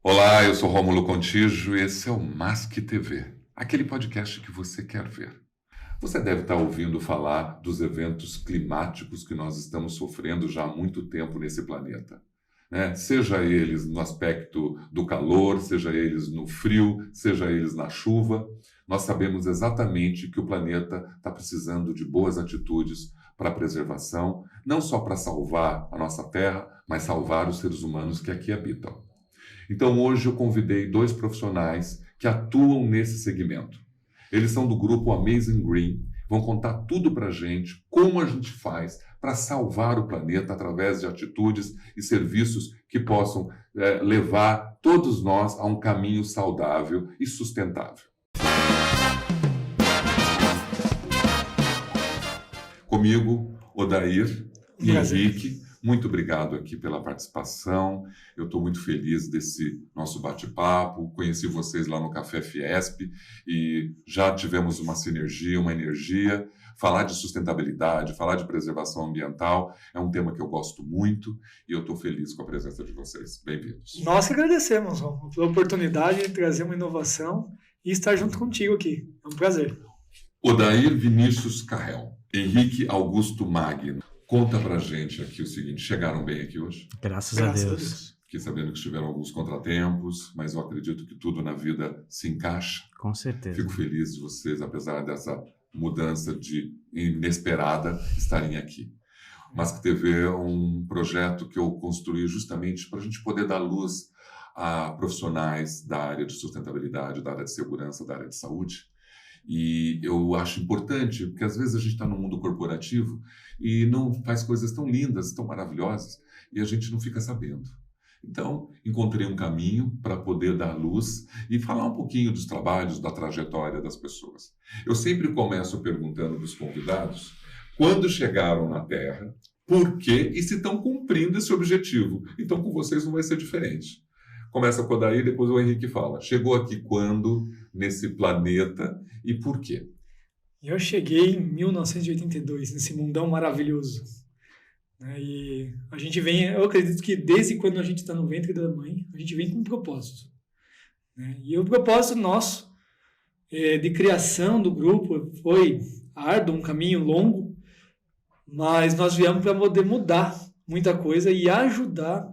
Olá, eu sou Rômulo Contígio e esse é o Masque TV, aquele podcast que você quer ver. Você deve estar ouvindo falar dos eventos climáticos que nós estamos sofrendo já há muito tempo nesse planeta, né? Seja eles no aspecto do calor, seja eles no frio, seja eles na chuva, nós sabemos exatamente que o planeta está precisando de boas atitudes para a preservação, não só para salvar a nossa Terra, mas salvar os seres humanos que aqui habitam. Então, hoje eu convidei dois profissionais que atuam nesse segmento. Eles são do grupo Amazing Green, vão contar tudo para a gente, como a gente faz para salvar o planeta através de atitudes e serviços que possam levar todos nós a um caminho saudável e sustentável. Comigo, Odair e Henrique. Muito obrigado aqui pela participação. Eu estou muito feliz desse nosso bate-papo. Conheci vocês lá no Café Fiesp e já tivemos uma sinergia, uma energia. Falar de sustentabilidade, falar de preservação ambiental é um tema que eu gosto muito e eu estou feliz com a presença de vocês. Bem-vindos. Nós que agradecemos, Romulo, pela oportunidade de trazer uma inovação e estar junto contigo aqui. É um prazer. Odair Vinícius Carrel, Henrique Augusto Magno. Conta pra gente aqui o seguinte, chegaram bem aqui hoje? Graças a Deus. Fiquei sabendo que tiveram alguns contratempos, mas eu acredito que tudo na vida se encaixa. Com certeza. Fico feliz de vocês, apesar dessa mudança inesperada, estarem aqui. Mas que TV é um projeto que eu construí justamente para a gente poder dar luz a profissionais da área de sustentabilidade, da área de segurança, da área de saúde. E eu acho importante, porque às vezes a gente está no mundo corporativo e não faz coisas tão lindas, tão maravilhosas, e a gente não fica sabendo. Então, encontrei um caminho para poder dar luz e falar um pouquinho dos trabalhos, da trajetória das pessoas. Eu sempre começo perguntando para os convidados quando chegaram na Terra, por quê e se estão cumprindo esse objetivo. Então, com vocês não vai ser diferente. Começa com o Odair, depois o Henrique fala. Chegou aqui quando, nesse planeta, e por quê? Eu cheguei em 1982, nesse mundão maravilhoso. E a gente vem, eu acredito que desde quando a gente está no ventre da mãe, a gente vem com um propósito. E o propósito nosso, de criação do grupo, foi árduo, um caminho longo, mas nós viemos para poder mudar muita coisa e ajudar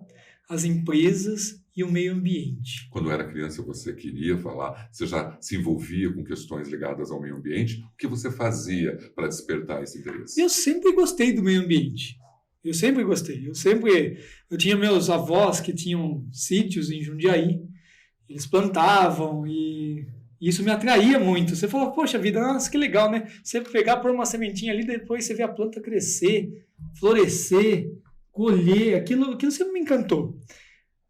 as empresas e o meio ambiente. Quando era criança, você queria falar, você já se envolvia com questões ligadas ao meio ambiente? O que você fazia para despertar esse interesse? Eu sempre gostei do meio ambiente. Eu sempre gostei. Eu tinha meus avós que tinham sítios em Jundiaí. Eles plantavam e isso me atraía muito. Você falou, poxa vida, nossa, que legal, né? Você pegar, pôr uma sementinha ali, depois você vê a planta crescer, florescer, colher. Aquilo sempre me encantou.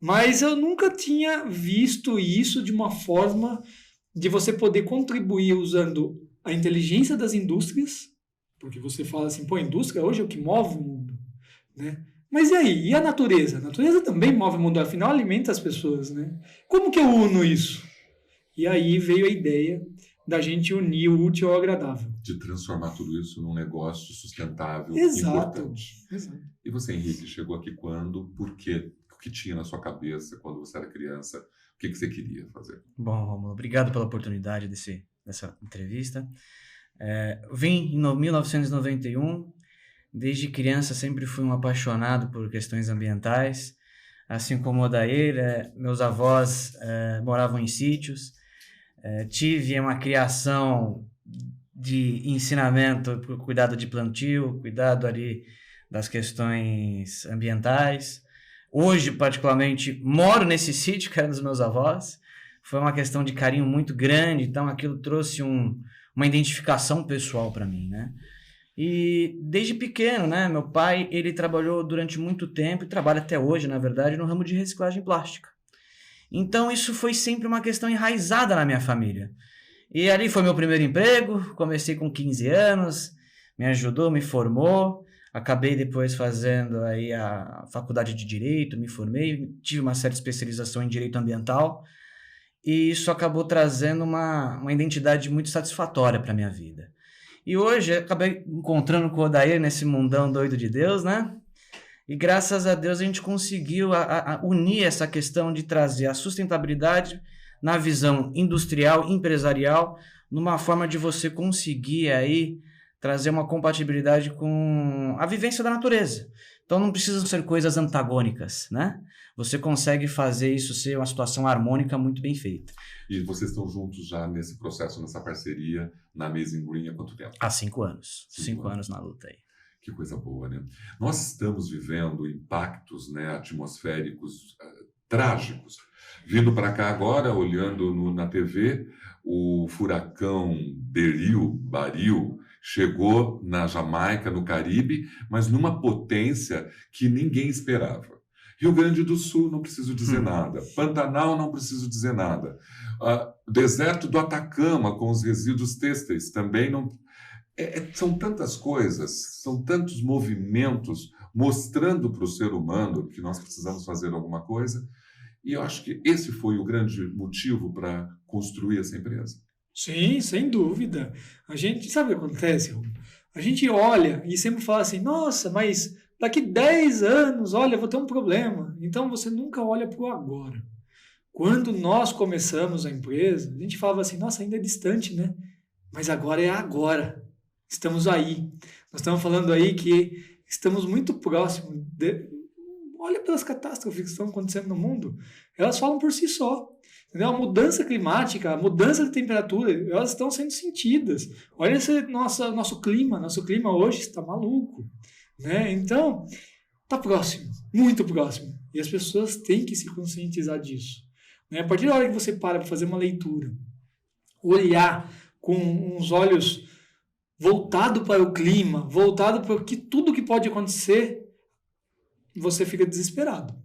Mas eu nunca tinha visto isso de uma forma de você poder contribuir usando a inteligência das indústrias, porque você fala assim, pô, a indústria hoje é o que move o mundo, né? Mas e aí? E a natureza? A natureza também move o mundo, afinal alimenta as pessoas, né? Como que eu uno isso? E aí veio a ideia da gente unir o útil ao agradável. De transformar tudo isso num negócio sustentável, Exato. Importante. Exato. E você, Henrique, chegou aqui quando? Por quê? O que tinha na sua cabeça quando você era criança? O que você queria fazer? Bom, Romulo, obrigado pela oportunidade dessa entrevista. Vim em 1991. Desde criança sempre fui um apaixonado por questões ambientais. Assim como o Odair, meus avós moravam em sítios. Tive uma criação de ensinamento, cuidado de plantio, cuidado ali das questões ambientais. Hoje, particularmente, moro nesse sítio que era dos meus avós. Foi uma questão de carinho muito grande, então aquilo trouxe uma identificação pessoal para mim, né? E desde pequeno, né, meu pai, ele trabalhou durante muito tempo, e trabalha até hoje, na verdade, no ramo de reciclagem plástica. Então isso foi sempre uma questão enraizada na minha família. E ali foi meu primeiro emprego, comecei com 15 anos, me ajudou, me formou. Acabei depois fazendo aí a faculdade de Direito, me formei, tive uma certa especialização em Direito Ambiental e isso acabou trazendo uma identidade muito satisfatória para a minha vida. E hoje acabei encontrando com o Odair nesse mundão doido de Deus, né? E graças a Deus a gente conseguiu unir essa questão de trazer a sustentabilidade na visão industrial, empresarial, numa forma de você conseguir aí trazer uma compatibilidade com a vivência da natureza. Então não precisam ser coisas antagônicas, né? Você consegue fazer isso ser uma situação harmônica muito bem feita. E vocês estão juntos já nesse processo, nessa parceria na Amazing Green há quanto tempo? Há 5 anos. 5 5 anos na luta aí. Que coisa boa, né? Nós estamos vivendo impactos, né, atmosféricos trágicos. Vindo para cá agora, olhando na TV, o furacão Baril chegou na Jamaica, no Caribe, mas numa potência que ninguém esperava. Rio Grande do Sul, não preciso dizer nada. Pantanal, não preciso dizer nada. Deserto do Atacama, com os resíduos têxteis, também não... São tantas coisas, são tantos movimentos mostrando para o ser humano que nós precisamos fazer alguma coisa. E eu acho que esse foi o grande motivo para construir essa empresa. Sim, sem dúvida. A gente, sabe o que acontece, Rô? A gente olha e sempre fala assim, nossa, mas daqui 10 anos, olha, eu vou ter um problema. Então você nunca olha para o agora. Quando nós começamos a empresa, a gente falava assim, nossa, ainda é distante, né? Mas agora é agora. Estamos aí. Nós estamos falando aí que estamos muito próximos. Olha pelas catástrofes que estão acontecendo no mundo. Elas falam por si só. Entendeu? A mudança climática, a mudança de temperatura, elas estão sendo sentidas. Olha esse nosso clima. Nosso clima hoje está maluco. Né? Então, está próximo. Muito próximo. E as pessoas têm que se conscientizar disso. Né? A partir da hora que você para fazer uma leitura, olhar com uns olhos voltado para o clima, voltado para tudo que pode acontecer, você fica desesperado.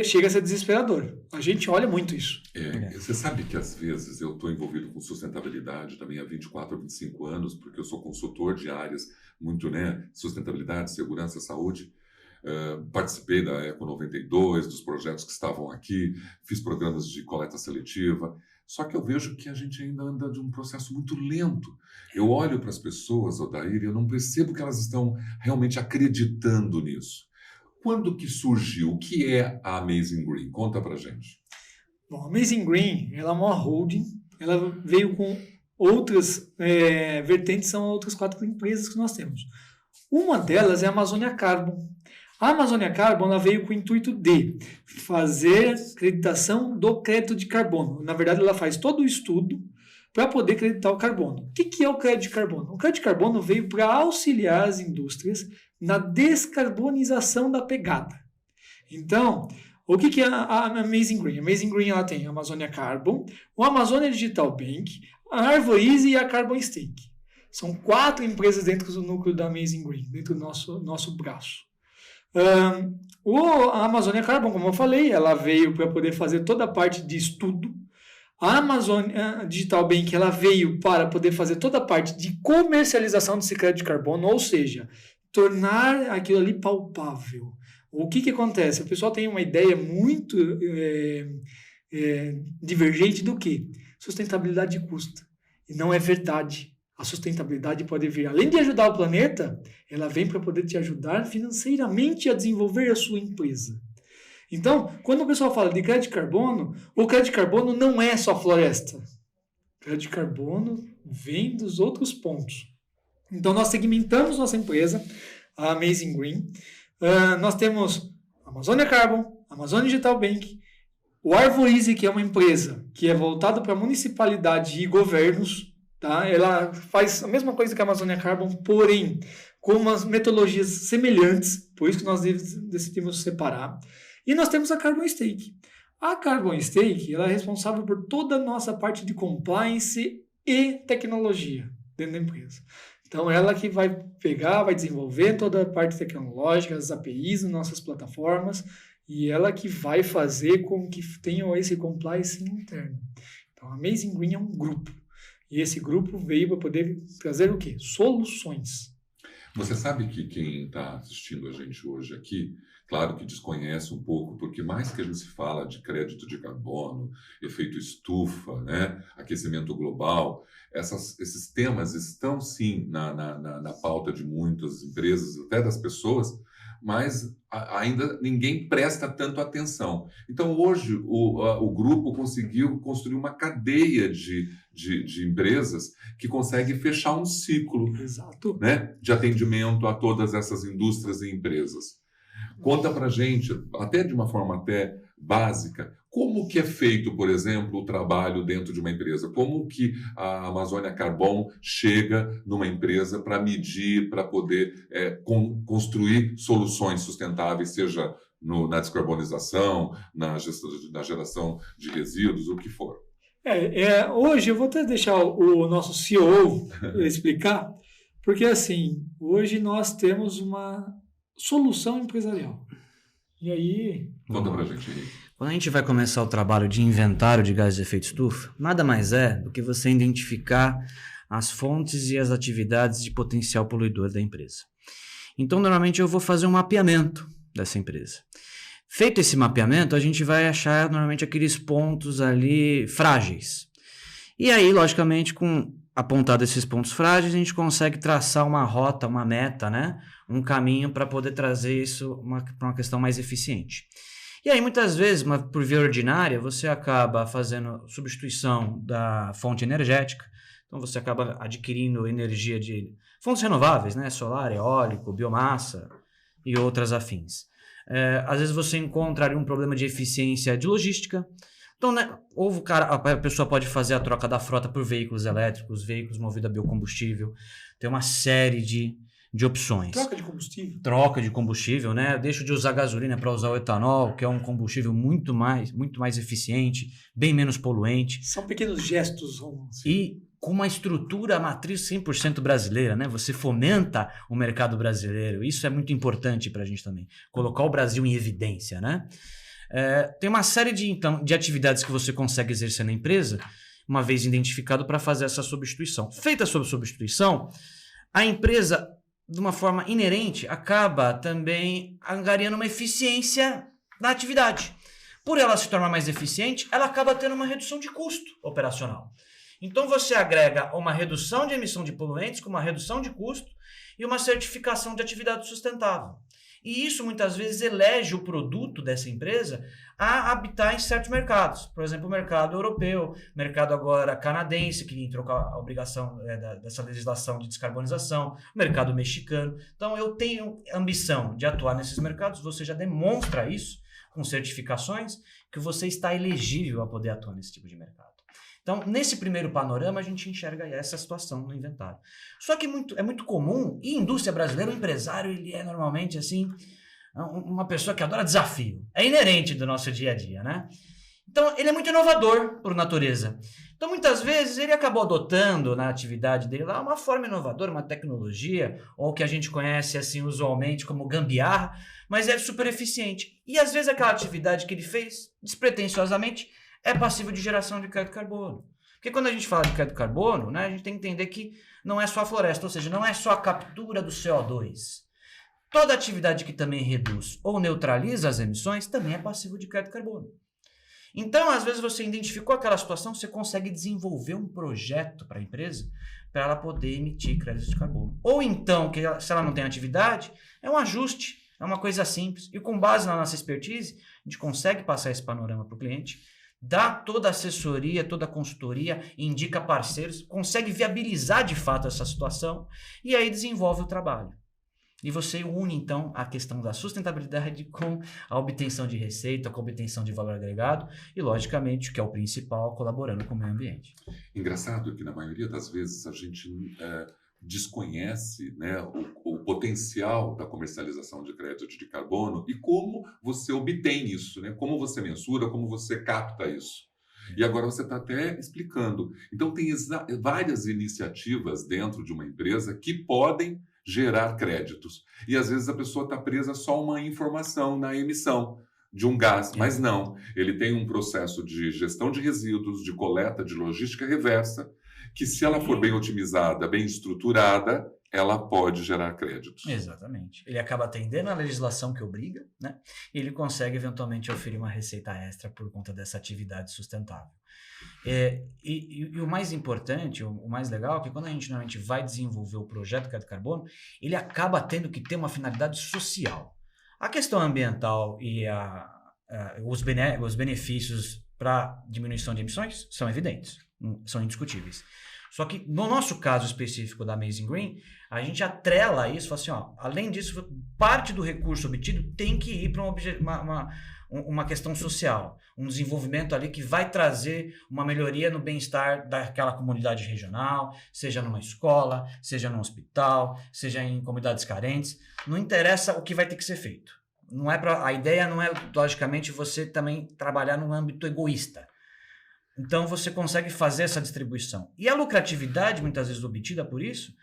Chega a ser desesperador. A gente olha muito isso. Você sabe que às vezes eu estou envolvido com sustentabilidade também há 24 ou 25 anos, porque eu sou consultor de áreas muito, né, sustentabilidade, segurança, saúde. Participei da Eco 92, dos projetos que estavam aqui, fiz programas de coleta seletiva. Só que eu vejo que a gente ainda anda de um processo muito lento. Eu olho para as pessoas, Odair, e eu não percebo que elas estão realmente acreditando nisso. Quando que surgiu? O que é a Amazing Green? Conta pra gente. Bom, a Amazing Green, ela é uma holding, ela veio com outras vertentes, são outras 4 empresas que nós temos. Uma delas é a Amazônia Carbon. A Amazônia Carbon ela veio com o intuito de fazer acreditação do crédito de carbono. Na verdade, ela faz todo o estudo para poder acreditar o carbono. O que é o crédito de carbono? O crédito de carbono veio para auxiliar as indústrias na descarbonização da pegada. Então, o que é a Amazing Green? A Amazing Green ela tem a Amazônia Carbon, o Amazônia Digital Bank, a Arvoise e a Carbon Stake. São 4 empresas dentro do núcleo da Amazing Green, dentro do nosso braço. A Amazônia Carbon, como eu falei, ela veio para poder fazer toda a parte de estudo. A Amazônia Digital Bank ela veio para poder fazer toda a parte de comercialização desse crédito de carbono, ou seja, tornar aquilo ali palpável. O que acontece? O pessoal tem uma ideia muito divergente do que? Sustentabilidade custa. E não é verdade. A sustentabilidade pode vir, além de ajudar o planeta, ela vem para poder te ajudar financeiramente a desenvolver a sua empresa. Então, quando o pessoal fala de crédito de carbono, o crédito de carbono não é só floresta. O crédito de carbono vem dos outros pontos. Então, nós segmentamos nossa empresa, a Amazing Green. Nós temos a Amazônia Carbon, a Amazônia Digital Bank, o Arvoise, que é uma empresa que é voltada para municipalidade e governos. Tá? Ela faz a mesma coisa que a Amazônia Carbon, porém com umas metodologias semelhantes, por isso que nós decidimos separar. E nós temos a Carbon Stake. A Carbon Stake ela é responsável por toda a nossa parte de compliance e tecnologia dentro da empresa. Então, ela que vai pegar, vai desenvolver toda a parte tecnológica, as APIs nas nossas plataformas, e ela que vai fazer com que tenham esse compliance interno. Então, a Amazing Green é um grupo. E esse grupo veio para poder trazer o quê? Soluções. Você sabe que quem está assistindo a gente hoje aqui, claro que desconhece um pouco, porque mais que a gente se fala de crédito de carbono, efeito estufa, né, aquecimento global, esses temas estão sim na pauta de muitas empresas, até das pessoas, mas ainda ninguém presta tanto atenção. Então, hoje, o grupo conseguiu construir uma cadeia de empresas que consegue fechar um ciclo, Exato. né, de atendimento a todas essas indústrias e empresas. Conta para gente, até de uma forma até básica, como que é feito, por exemplo, o trabalho dentro de uma empresa? Como que a Amazônia Carbon chega numa empresa para medir, para poder construir soluções sustentáveis, seja na descarbonização, na geração de resíduos, o que for? Hoje eu vou até deixar o nosso CEO explicar, porque assim, hoje nós temos uma solução empresarial. E aí... Conta pra gente, Henrique. Quando a gente vai começar o trabalho de inventário de gases de efeito estufa, nada mais é do que você identificar as fontes e as atividades de potencial poluidor da empresa. Então, normalmente eu vou fazer um mapeamento dessa empresa. Feito esse mapeamento, a gente vai achar normalmente aqueles pontos ali frágeis. E aí, logicamente, com apontado esses pontos frágeis, a gente consegue traçar uma rota, uma meta, né? Um caminho para poder trazer isso para uma questão mais eficiente. E aí, muitas vezes, por via ordinária, você acaba fazendo substituição da fonte energética. Então, você acaba adquirindo energia de fontes renováveis, né? Solar, eólico, biomassa e outras afins. Às vezes, você encontra ali um problema de eficiência de logística. Então, né, a pessoa pode fazer a troca da frota por veículos elétricos, veículos movidos a biocombustível. Tem uma série de opções. Troca de combustível, né? Eu deixo de usar gasolina para usar o etanol, que é um combustível muito mais eficiente, bem menos poluente. São pequenos gestos. E com uma estrutura matriz 100% brasileira, né? Você fomenta o mercado brasileiro. Isso é muito importante para a gente também. Colocar o Brasil em evidência, né? Tem uma série de atividades que você consegue exercer na empresa, uma vez identificado, para fazer essa substituição. Feita a sua substituição, a empresa, de uma forma inerente, acaba também angariando uma eficiência na atividade. Por ela se tornar mais eficiente, ela acaba tendo uma redução de custo operacional. Então você agrega uma redução de emissão de poluentes com uma redução de custo e uma certificação de atividade sustentável. E isso muitas vezes elege o produto dessa empresa a habitar em certos mercados. Por exemplo, o mercado europeu, mercado agora canadense, que entrou com a obrigação dessa legislação de descarbonização, mercado mexicano. Então eu tenho ambição de atuar nesses mercados, você já demonstra isso com certificações, que você está elegível a poder atuar nesse tipo de mercado. Então, nesse primeiro panorama, a gente enxerga essa situação no inventário. Só que é muito comum, e indústria brasileira, o empresário, ele é normalmente assim, uma pessoa que adora desafio. É inerente do nosso dia a dia, né? Então, ele é muito inovador por natureza. Então, muitas vezes, ele acabou adotando na atividade dele lá uma forma inovadora, uma tecnologia, ou que a gente conhece assim usualmente como gambiarra, mas é super eficiente. E às vezes aquela atividade que ele fez, despretensiosamente, é passível de geração de crédito de carbono. Porque quando a gente fala de crédito de carbono, né, a gente tem que entender que não é só a floresta, ou seja, não é só a captura do CO2. Toda atividade que também reduz ou neutraliza as emissões também é passível de crédito de carbono. Então, às vezes, você identificou aquela situação, você consegue desenvolver um projeto para a empresa para ela poder emitir créditos de carbono. Ou então, se ela não tem atividade, é um ajuste, é uma coisa simples. E com base na nossa expertise, a gente consegue passar esse panorama para o cliente, dá toda a assessoria, toda a consultoria, indica parceiros, consegue viabilizar de fato essa situação e aí desenvolve o trabalho. E você une, então, a questão da sustentabilidade com a obtenção de receita, com a obtenção de valor agregado e, logicamente, o que é o principal, colaborando com o meio ambiente. Engraçado que, na maioria das vezes, a gente desconhece, né, o potencial da comercialização de crédito de carbono e como você obtém isso, né? Como você mensura, como você capta isso. E agora você está até explicando. Então, tem várias iniciativas dentro de uma empresa que podem gerar créditos. E, às vezes, a pessoa está presa só a uma informação na emissão de um gás, mas não. Ele tem um processo de gestão de resíduos, de coleta, de logística reversa, que se ela for bem otimizada, bem estruturada, ela pode gerar créditos. Exatamente. Ele acaba atendendo a legislação que obriga, né? E ele consegue, eventualmente, oferir uma receita extra por conta dessa atividade sustentável. E o mais importante, o mais legal, é que quando a gente normalmente vai desenvolver o projeto crédito carbono, ele acaba tendo que ter uma finalidade social. A questão ambiental e os benefícios para diminuição de emissões são evidentes, são indiscutíveis. Só que no nosso caso específico da Amazing Green, a gente atrela isso, fala assim, ó, além disso, parte do recurso obtido tem que ir para uma questão social, um desenvolvimento ali que vai trazer uma melhoria no bem-estar daquela comunidade regional, seja numa escola, seja num hospital, seja em comunidades carentes, não interessa o que vai ter que ser feito. A ideia não é, logicamente, você também trabalhar num âmbito egoísta. Então, você consegue fazer essa distribuição. E a lucratividade, muitas vezes obtida por isso,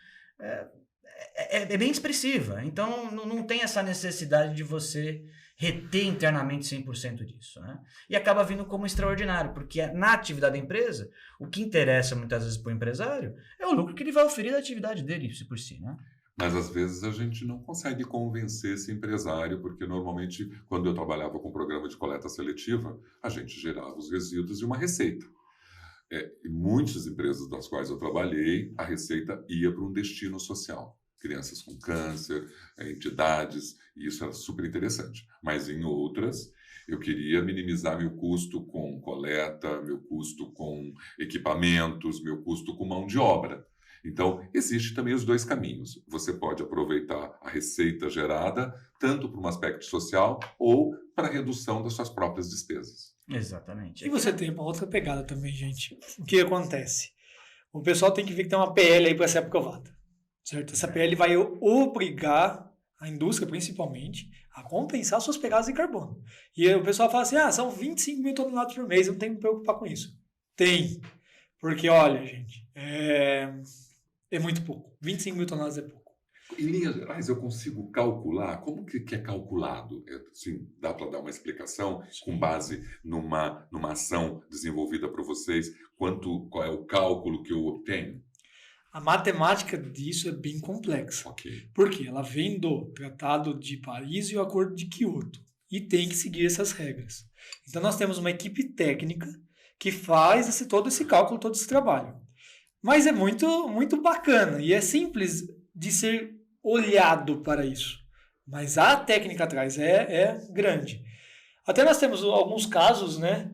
é bem expressiva. Então, não tem essa necessidade de você reter internamente 100% disso, né? E acaba vindo como extraordinário, porque na atividade da empresa, o que interessa muitas vezes para o empresário é o lucro que ele vai oferir da atividade dele por si, né? Mas às vezes a gente não consegue convencer esse empresário, porque normalmente quando eu trabalhava com programa de coleta seletiva, a gente gerava os resíduos de uma receita. E muitas empresas das quais eu trabalhei, a receita ia para um destino social. Crianças com câncer, entidades, e isso era super interessante. Mas em outras, eu queria minimizar meu custo com coleta, meu custo com equipamentos, meu custo com mão de obra. Então, existe também os dois caminhos. Você pode aproveitar a receita gerada tanto para um aspecto social ou para a redução das suas próprias despesas. Exatamente. E você tem uma outra pegada também, gente. O que acontece? O pessoal tem que ver que tem uma PL aí para ser aprovada, certo? Essa PL vai obrigar a indústria, principalmente, a compensar suas pegadas de carbono. E o pessoal fala assim, são 25 mil toneladas por mês, eu não tenho que me preocupar com isso. Tem. Porque, olha, gente, é muito pouco. 25 mil toneladas é pouco. Em linhas gerais, eu consigo calcular? Como que é calculado? Assim, dá para dar uma explicação com base numa ação desenvolvida por vocês? Qual é o cálculo que eu obtenho? A matemática disso é bem complexa. Okay. Porque ela vem do Tratado de Paris e o Acordo de Quioto. E tem que seguir essas regras. Então, nós temos uma equipe técnica que faz todo esse cálculo, todo esse trabalho. Mas é muito, muito bacana e é simples de ser olhado para isso. Mas a técnica atrás é grande. Até nós temos alguns casos, né,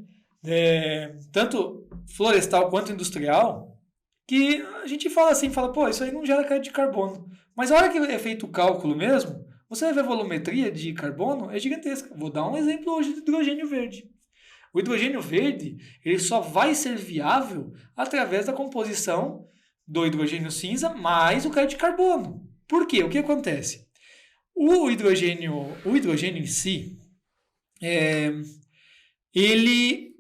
tanto florestal quanto industrial, que a gente fala assim, pô, isso aí não gera crédito de carbono. Mas a hora que é feito o cálculo mesmo, você vai ver a volumetria de carbono, é gigantesca. Vou dar um exemplo hoje do hidrogênio verde. O hidrogênio verde ele só vai ser viável através da composição do hidrogênio cinza mais o crédito de carbono. Por quê? O que acontece? O hidrogênio em si, ele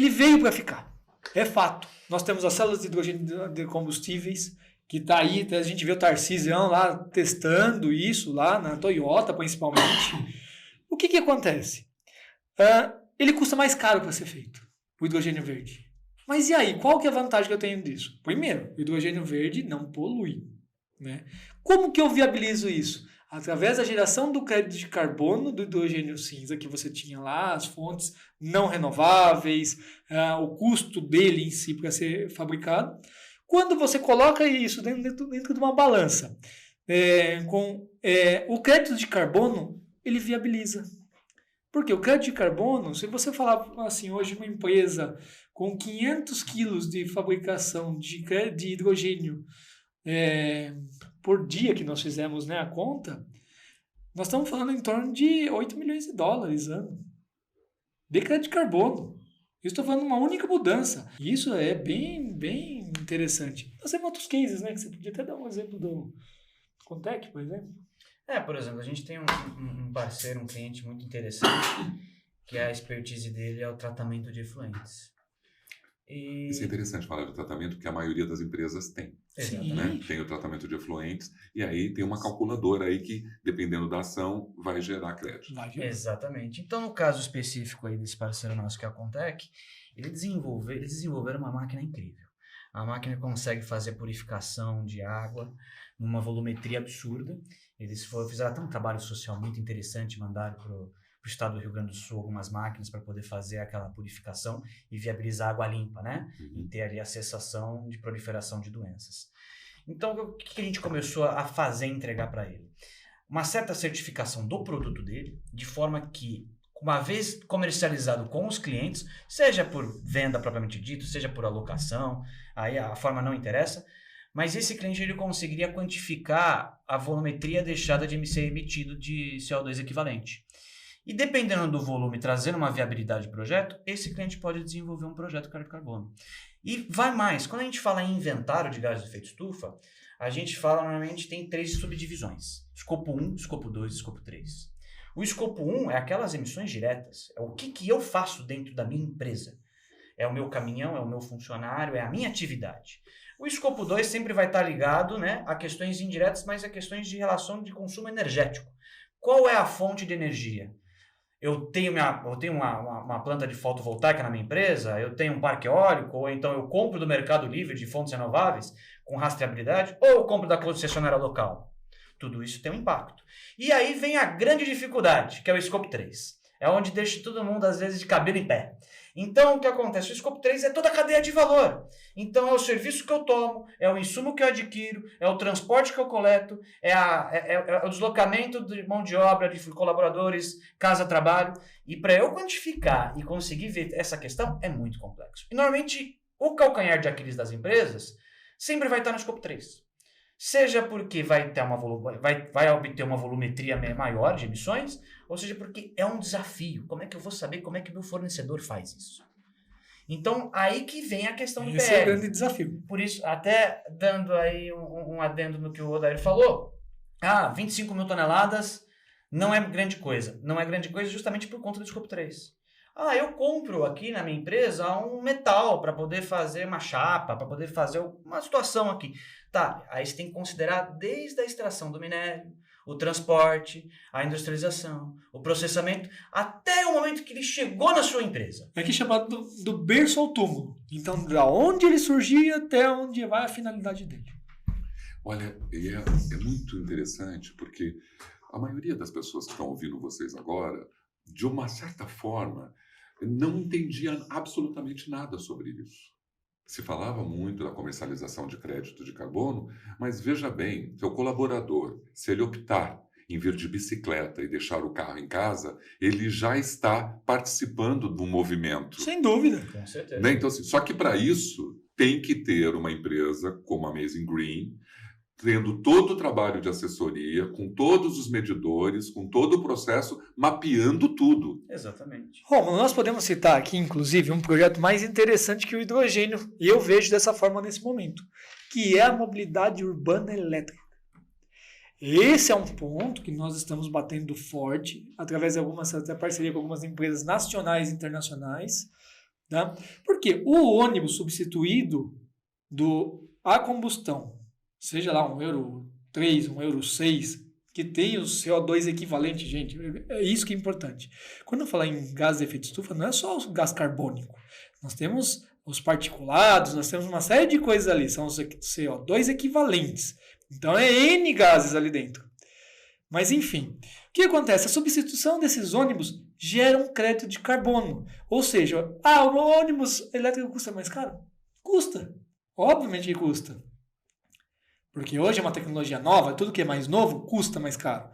veio para ficar. É fato. Nós temos as células de hidrogênio de combustíveis, que está aí, a gente vê o Tarcísio lá testando isso, lá na Toyota principalmente. O que acontece? Ele custa mais caro para ser feito, o hidrogênio verde. Mas e aí, qual que é a vantagem que eu tenho disso? Primeiro, o hidrogênio verde não polui, né? Como que eu viabilizo isso? Através da geração do crédito de carbono do hidrogênio cinza, que você tinha lá, as fontes não renováveis, o custo dele em si para ser fabricado. Quando você coloca isso dentro de uma balança, o crédito de carbono, ele viabiliza. Porque o crédito de carbono, se você falar assim, hoje uma empresa com 500 quilos de fabricação de hidrogênio por dia que nós fizemos, né, a conta, nós estamos falando em torno de 8 milhões de dólares ano de crédito de carbono. Eu estou falando de uma única mudança. E isso é bem, bem interessante. Nós temos outros cases, né, que você podia até dar um exemplo do Contec, por exemplo. Por exemplo, a gente tem um parceiro, um cliente muito interessante, que a expertise dele é o tratamento de efluentes. Isso é interessante falar de tratamento, porque a maioria das empresas tem. Né? Tem o tratamento de efluentes, e aí tem uma calculadora aí que, dependendo da ação, vai gerar crédito. Exatamente. Então, no caso específico aí desse parceiro nosso, que é a Contec, eles desenvolveram uma máquina incrível. A máquina consegue fazer purificação de água numa volumetria absurda. Eles fizeram até um trabalho social muito interessante, mandaram para o estado do Rio Grande do Sul algumas máquinas para poder fazer aquela purificação e viabilizar água limpa, né? E ter ali a cessação de proliferação de doenças. Então, o que a gente começou a fazer e entregar para ele? uma certa certificação do produto dele, de forma que, uma vez comercializado com os clientes, seja por venda propriamente dito, seja por alocação, aí a forma não interessa, mas esse cliente ele conseguiria quantificar a volumetria deixada de ser emitido de CO2 equivalente. E dependendo do volume, trazendo uma viabilidade de projeto, esse cliente pode desenvolver um projeto de crédito de carbono. E vai mais, quando a gente fala em inventário de gases de efeito estufa, a gente fala, normalmente, tem 3 subdivisões. Escopo 1, escopo 2 e escopo 3. O escopo 1 é aquelas emissões diretas, é o que eu faço dentro da minha empresa. É o meu caminhão, é o meu funcionário, é a minha atividade. O escopo 2 sempre vai estar ligado, né, a questões indiretas, mas a questões de relação de consumo energético. Qual é a fonte de energia? Eu tenho uma planta de fotovoltaica na minha empresa, eu tenho um parque eólico, ou então eu compro do Mercado Livre de fontes renováveis com rastreabilidade, ou eu compro da concessionária local. Tudo isso tem um impacto. E aí vem a grande dificuldade, que é o escopo 3. É onde deixa todo mundo, às vezes, de cabelo em pé. Então, o que acontece? O escopo 3 é toda a cadeia de valor. Então, é o serviço que eu tomo, é o insumo que eu adquiro, é o transporte que eu coleto, é o deslocamento de mão de obra, de colaboradores, casa-trabalho. E para eu quantificar e conseguir ver essa questão, é muito complexo. E, normalmente, o calcanhar de Aquiles das empresas sempre vai estar no escopo 3. Seja porque vai obter uma volumetria maior de emissões, ou seja porque é um desafio. Como é que eu vou saber como é que meu fornecedor faz isso? Então, aí que vem a questão do PR. Esse é o grande desafio. Por isso, até dando aí um adendo no que o Odair falou, 25 mil toneladas não é grande coisa. Não é grande coisa justamente por conta do escopo 3. Eu compro aqui na minha empresa um metal para poder fazer uma chapa, para poder fazer uma situação aqui. Tá, aí você tem que considerar desde a extração do minério, o transporte, a industrialização, o processamento, até o momento que ele chegou na sua empresa. É aqui chamado do berço ao túmulo. Então, da onde ele surgia até onde vai a finalidade dele. Olha, é muito interessante porque a maioria das pessoas que estão ouvindo vocês agora, de uma certa forma, não entendia absolutamente nada sobre isso. Se falava muito da comercialização de crédito de carbono, mas veja bem, seu colaborador, se ele optar em vir de bicicleta e deixar o carro em casa, ele já está participando do movimento. Sem dúvida. Com certeza. Né? Então, assim, só que para isso tem que ter uma empresa como a Amazing Green, tendo todo o trabalho de assessoria, com todos os medidores, com todo o processo, mapeando tudo. Exatamente. Romulo, nós podemos citar aqui, inclusive, um projeto mais interessante que o hidrogênio, e eu vejo dessa forma nesse momento, que é a mobilidade urbana elétrica. Esse é um ponto que nós estamos batendo forte, através de até parceria com algumas empresas nacionais e internacionais, tá? Porque o ônibus substituído a combustão, seja lá um Euro 3, um Euro 6, que tem o CO2 equivalente, gente, é isso que é importante. Quando eu falar em gás de efeito estufa, não é só o gás carbônico. Nós temos os particulados, nós temos uma série de coisas ali, são os CO2 equivalentes. Então é N gases ali dentro. Mas enfim, o que acontece? A substituição desses ônibus gera um crédito de carbono. Ou seja, o ônibus elétrico custa mais caro? Custa. Obviamente que custa. Porque hoje é uma tecnologia nova, tudo que é mais novo custa mais caro.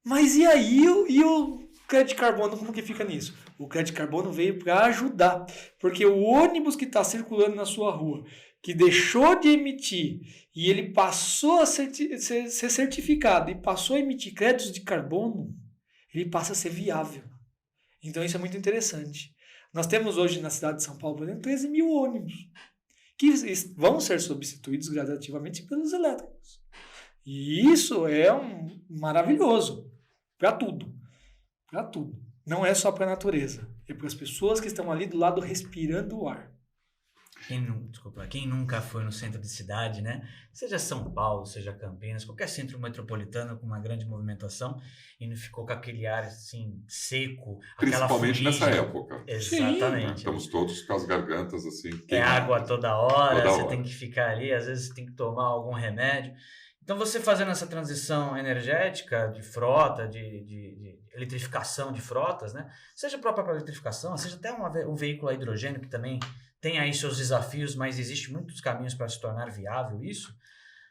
Mas e aí o crédito de carbono, como que fica nisso? O crédito de carbono veio para ajudar. Porque o ônibus que está circulando na sua rua, que deixou de emitir e ele passou a ser certificado e passou a emitir créditos de carbono, ele passa a ser viável. Então isso é muito interessante. Nós temos hoje na cidade de São Paulo, por exemplo, 13 mil ônibus que vão ser substituídos gradativamente pelos elétricos. E isso é maravilhoso para tudo. Para tudo. Não é só para a natureza. É para as pessoas que estão ali do lado respirando o ar. Quem nunca foi no centro de cidade, né? Seja São Paulo, seja Campinas, qualquer centro metropolitano com uma grande movimentação e não ficou com aquele ar assim seco, principalmente nessa época. Exatamente. Sim, estamos todos com as gargantas assim. É água toda hora, você tem que ficar ali, às vezes você tem que tomar algum remédio. Então você fazendo essa transição energética de frota, de eletrificação de frotas, né? Seja a própria eletrificação, seja até um veículo a hidrogênio que também tem aí seus desafios, mas existem muitos caminhos para se tornar viável isso.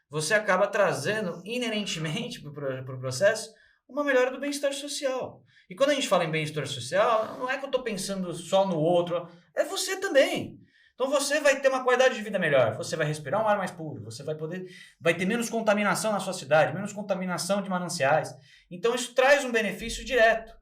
você acaba trazendo inerentemente para o processo uma melhora do bem-estar social. E quando a gente fala em bem-estar social, não é que eu estou pensando só no outro, é você também. Então você vai ter uma qualidade de vida melhor, você vai respirar um ar mais puro, você vai ter menos contaminação na sua cidade, menos contaminação de mananciais. Então isso traz um benefício direto.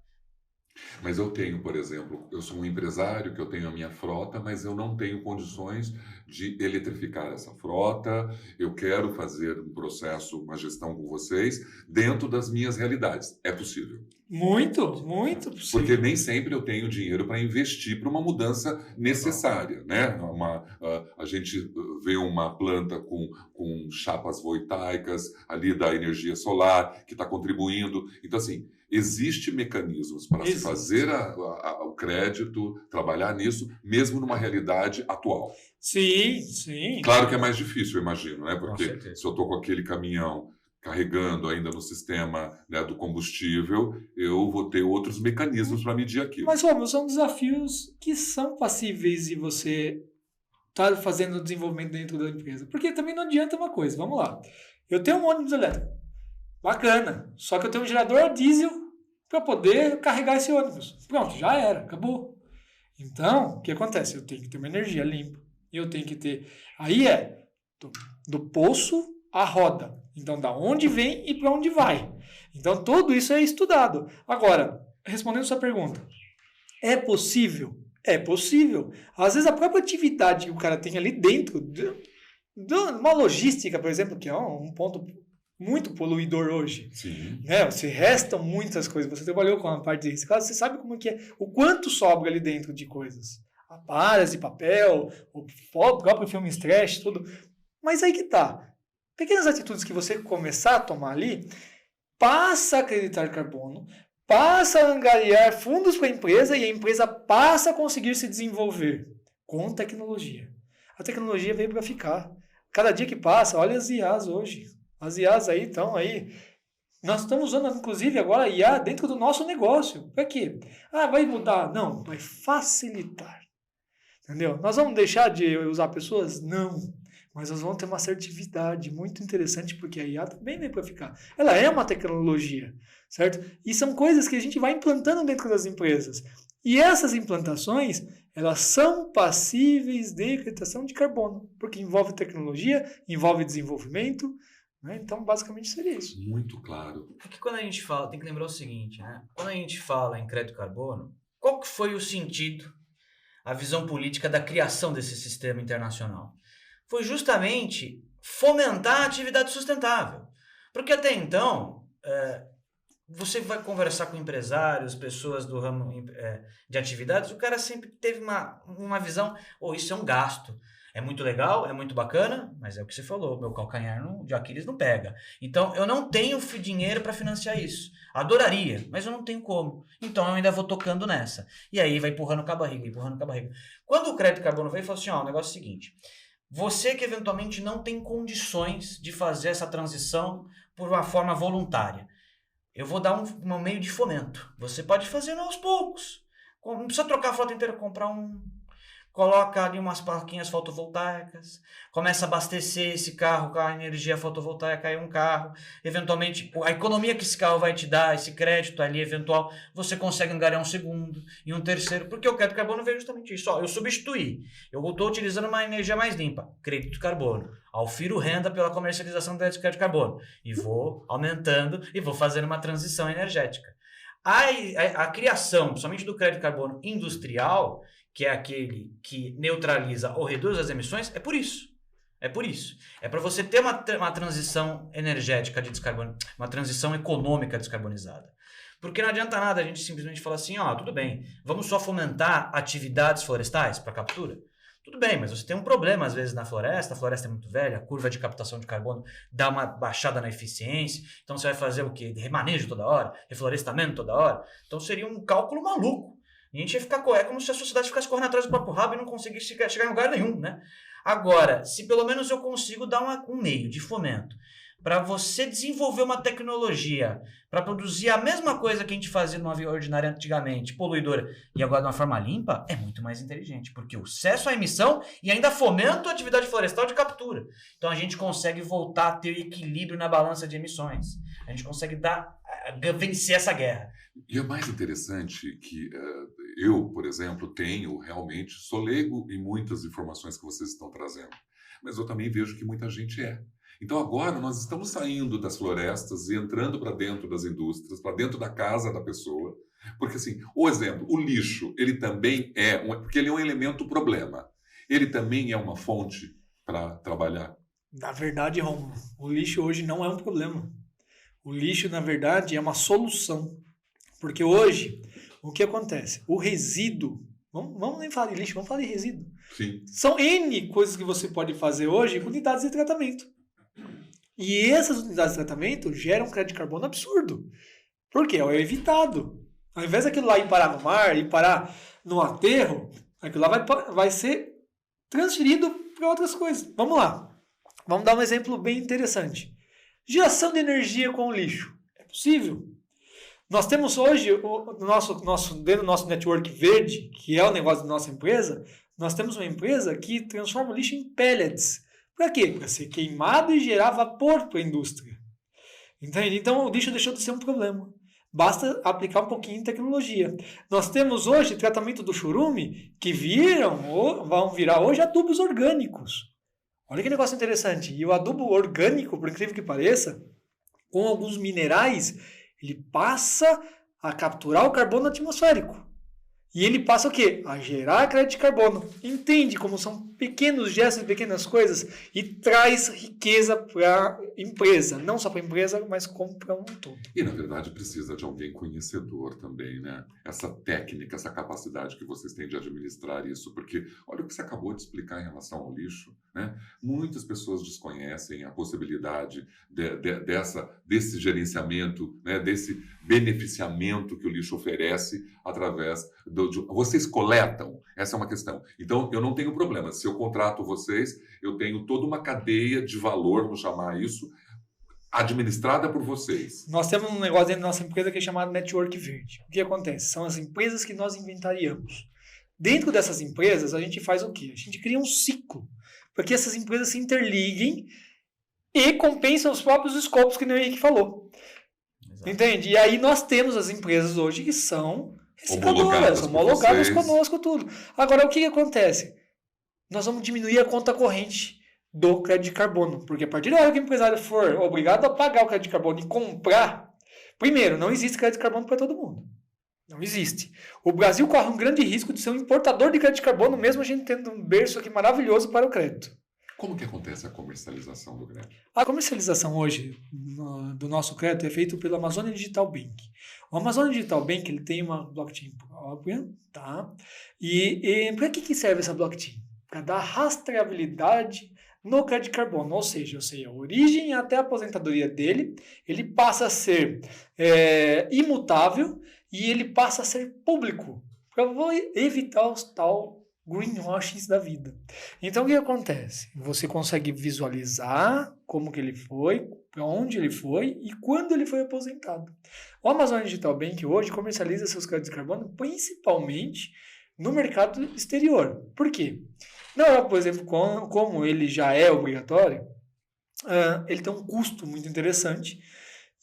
Mas eu tenho, por exemplo, eu sou um empresário que eu tenho a minha frota, mas eu não tenho condições de eletrificar essa frota. Eu quero fazer um processo, uma gestão com vocês dentro das minhas realidades. É possível? Muito, muito possível. Porque nem sempre eu tenho dinheiro para investir para uma mudança necessária, né? A gente vê uma planta com chapas voltaicas ali da energia solar que está contribuindo. Então, assim, existem mecanismos para se fazer o crédito, trabalhar nisso, mesmo numa realidade atual. Sim, sim. Claro que é mais difícil, eu imagino, né? Porque se eu estou com aquele caminhão carregando ainda no sistema, né, do combustível, eu vou ter outros mecanismos para medir aquilo. Mas, Romulo, são desafios que são passíveis de você estar fazendo o desenvolvimento dentro da empresa. Porque também não adianta uma coisa, vamos lá. Eu tenho um ônibus elétrico, bacana, só que eu tenho um gerador a diesel para poder carregar esse ônibus. Pronto, já era, acabou. Então, o que acontece? Eu tenho que ter uma energia limpa, eu tenho que ter... Aí do poço à roda. Então, da onde vem e para onde vai. Então, tudo isso é estudado. Agora, respondendo a sua pergunta, é possível? É possível. Às vezes, a própria atividade que o cara tem ali dentro de uma logística, por exemplo, que é um ponto muito poluidor hoje. Sim. Né? Você restam muitas coisas. Você trabalhou com a parte de reciclagem, você sabe como que é, o quanto sobra ali dentro de coisas. Aparas de papel, o próprio filme stretch, tudo. Mas aí que tá. Pequenas atitudes que você começar a tomar ali, passa a acreditar carbono, passa a angariar fundos para a empresa e a empresa passa a conseguir se desenvolver com tecnologia. A tecnologia veio para ficar. Cada dia que passa, olha as IAs hoje. As IAs aí estão aí. Nós estamos usando, inclusive, agora a IA dentro do nosso negócio. Para quê? Vai mudar? Não, vai facilitar. Entendeu? Nós vamos deixar de usar pessoas? Não. Mas nós vamos ter uma assertividade muito interessante, porque a IA também vem para ficar. Ela é uma tecnologia, certo? E são coisas que a gente vai implantando dentro das empresas. E essas implantações, elas são passíveis de acreditação de carbono, porque envolve tecnologia, envolve desenvolvimento, né? Então, basicamente, seria isso. Muito claro. Porque quando a gente fala, tem que lembrar o seguinte, né? Quando a gente fala em crédito carbono, qual que foi o sentido, a visão política da criação desse sistema internacional? Foi justamente fomentar a atividade sustentável. Porque até então, você vai conversar com empresários, pessoas do ramo de atividades, o cara sempre teve uma visão, isso é um gasto. É muito legal, é muito bacana, mas é o que você falou, meu calcanhar de Aquiles não pega. Então, eu não tenho dinheiro para financiar isso. Adoraria, mas eu não tenho como. Então, eu ainda vou tocando nessa. E aí vai empurrando com a barriga, empurrando com a barriga. Quando o crédito carbono veio, falou assim, o negócio é o seguinte... Você que eventualmente não tem condições de fazer essa transição por uma forma voluntária. Eu vou dar um meio de fomento. Você pode fazer aos poucos. Não precisa trocar a frota inteira, comprar coloca ali umas plaquinhas fotovoltaicas, começa a abastecer esse carro com a energia fotovoltaica em um carro, eventualmente a economia que esse carro vai te dar, esse crédito ali eventual, você consegue angariar um segundo e um terceiro, porque o crédito carbono veio justamente isso, eu substituí, eu estou utilizando uma energia mais limpa, crédito carbono, aufiro renda pela comercialização do crédito carbono, e vou aumentando e vou fazendo uma transição energética. A criação, principalmente do crédito carbono industrial, que é aquele que neutraliza ou reduz as emissões, é por isso. É por isso. É para você ter uma transição energética de uma transição econômica descarbonizada. Porque não adianta nada a gente simplesmente falar assim, tudo bem, vamos só fomentar atividades florestais para captura? Tudo bem, mas você tem um problema às vezes na floresta, a floresta é muito velha, a curva de captação de carbono dá uma baixada na eficiência, então você vai fazer o quê? Remanejo toda hora, reflorestamento toda hora, então seria um cálculo maluco. E a gente ia ficar, é como se a sociedade ficasse correndo atrás do próprio rabo e não conseguisse chegar em lugar nenhum, né? Agora, se pelo menos eu consigo dar um meio de fomento para você desenvolver uma tecnologia para produzir a mesma coisa que a gente fazia numa via ordinária antigamente, poluidora, e agora de uma forma limpa, é muito mais inteligente, porque o cesso à emissão e ainda fomenta a atividade florestal de captura. Então a gente consegue voltar a ter equilíbrio na balança de emissões. A gente consegue vencer essa guerra. E é mais interessante que eu, por exemplo, sou leigo em muitas informações que vocês estão trazendo, mas eu também vejo que muita gente é. Então agora nós estamos saindo das florestas e entrando para dentro das indústrias, para dentro da casa da pessoa, porque assim, o exemplo, o lixo, ele também porque ele é um elemento problema, ele também é uma fonte para trabalhar. Na verdade, Romulo, o lixo hoje não é um problema. O lixo, na verdade, é uma solução. Porque hoje, o que acontece? O resíduo, vamos nem falar de lixo, vamos falar de resíduo. Sim. São N coisas que você pode fazer hoje com unidades de tratamento. E essas unidades de tratamento geram um crédito de carbono absurdo. Por quê? É evitado. Ao invés daquilo lá ir parar no mar, ir parar no aterro, aquilo lá vai ser transferido para outras coisas. Vamos lá. Vamos dar um exemplo bem interessante. Geração de energia com o lixo. É possível. Nós temos hoje, dentro do nosso network verde, que é o negócio da nossa empresa, nós temos uma empresa que transforma o lixo em pellets. Para quê? Para ser queimado e gerar vapor para a indústria. Entende? Então o lixo deixou de ser um problema. Basta aplicar um pouquinho de tecnologia. Nós temos hoje tratamento do churume que vão virar hoje adubos orgânicos. Olha que negócio interessante. E o adubo orgânico, por incrível que pareça, com alguns minerais, ele passa a capturar o carbono atmosférico. E ele passa o quê? A gerar crédito de carbono. Entende como são pequenos gestos, pequenas coisas e traz riqueza para a empresa. Não só para a empresa, mas como para um todo. E, na verdade, precisa de alguém conhecedor também, né? Essa técnica, essa capacidade que vocês têm de administrar isso. Porque olha o que você acabou de explicar em relação ao lixo, né? Muitas pessoas desconhecem a possibilidade desse gerenciamento, né? Desse beneficiamento que o lixo oferece através vocês coletam? Essa é uma questão. Então, eu não tenho problema. Se eu contrato vocês, eu tenho toda uma cadeia de valor, vamos chamar isso, administrada por vocês. Nós temos um negócio dentro da nossa empresa que é chamado Network Verde. O que acontece? São as empresas que nós inventariamos. Dentro dessas empresas, a gente faz o quê? A gente cria um ciclo para que essas empresas se interliguem e compensem os próprios escopos que o Henrique falou. Exato. Entende? E aí nós temos as empresas hoje que são recicladoras, homologadas conosco, tudo. Agora, o que acontece? Nós vamos diminuir a conta corrente do crédito de carbono, porque a partir da hora que o empresário for obrigado a pagar o crédito de carbono e comprar, primeiro, não existe crédito de carbono para todo mundo. Não existe. O Brasil corre um grande risco de ser um importador de crédito de carbono, mesmo a gente tendo um berço aqui maravilhoso para o crédito. Como que acontece a comercialização do crédito? A comercialização hoje do nosso crédito é feita pelo Amazônia Digital Bank. O Amazônia Digital Bank ele tem uma blockchain própria, tá? E para que serve essa blockchain? Para dar rastreabilidade no crédito de carbono, ou seja, eu sei a origem até a aposentadoria dele, ele passa a ser imutável e ele passa a ser público, para evitar os tal greenwashings da vida. Então o que acontece? Você consegue visualizar como que ele foi, para onde ele foi e quando ele foi aposentado. O Amazônia Digital Bank hoje comercializa seus créditos de carbono principalmente no mercado exterior. Por quê? Na Europa, por exemplo, como ele já é obrigatório, ele tem um custo muito interessante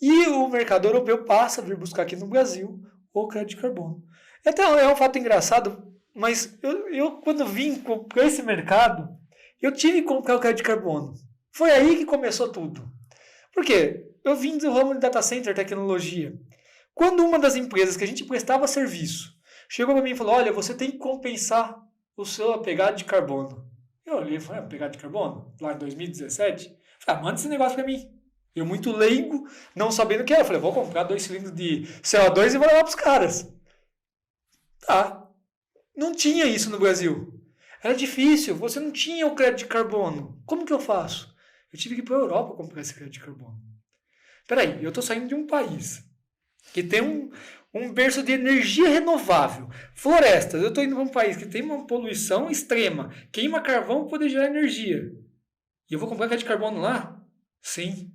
e o mercado europeu passa a vir buscar aqui no Brasil o crédito de carbono. Então é um fato engraçado. Mas eu quando vim para esse mercado, eu tive que comprar o crédito de carbono. Foi aí que começou tudo. Por quê? Eu vim do ramo de data center, tecnologia. Quando uma das empresas que a gente prestava serviço chegou para mim e falou, olha, você tem que compensar o seu pegada de carbono. Eu olhei e falei, pegada de carbono? Lá em 2017? Falei, manda esse negócio para mim. Eu muito leigo, não sabendo o que era. Eu falei, vou comprar 2 cilindros de CO2 e vou levar para os caras. Tá. Não tinha isso no Brasil. Era difícil. Você não tinha o crédito de carbono. Como que eu faço? Eu tive que ir para a Europa comprar esse crédito de carbono. Peraí, eu estou saindo de um país que tem um berço de energia renovável. Florestas. Eu estou indo para um país que tem uma poluição extrema. Queima carvão para poder gerar energia. E eu vou comprar crédito de carbono lá? Sim.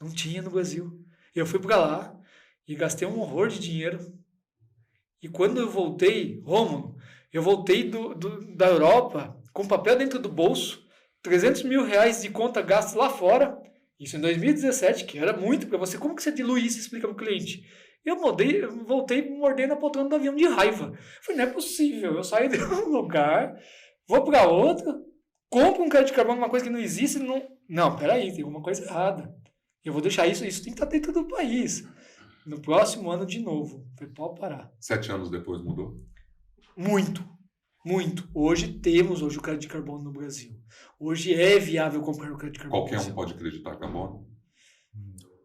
Não tinha no Brasil. Eu fui para lá e gastei um horror de dinheiro. E quando eu voltei, Rômulo, eu voltei da Europa com papel dentro do bolso, 300 mil reais de conta gastos lá fora, isso em 2017, que era muito para você. Como que você dilui isso e explica para o cliente? Eu voltei mordendo a poltrona do avião de raiva. Falei, não é possível, eu saio de um lugar, vou para outro, compro um crédito de carbono, uma coisa que não existe, não, peraí, tem alguma coisa errada. Eu vou deixar isso tem que estar dentro do país. No próximo ano de novo. Foi pau parar. 7 anos depois mudou? Muito. Muito. Hoje temos o crédito de carbono no Brasil. Hoje é viável comprar o crédito de carbono. Qualquer um pode acreditar carbono?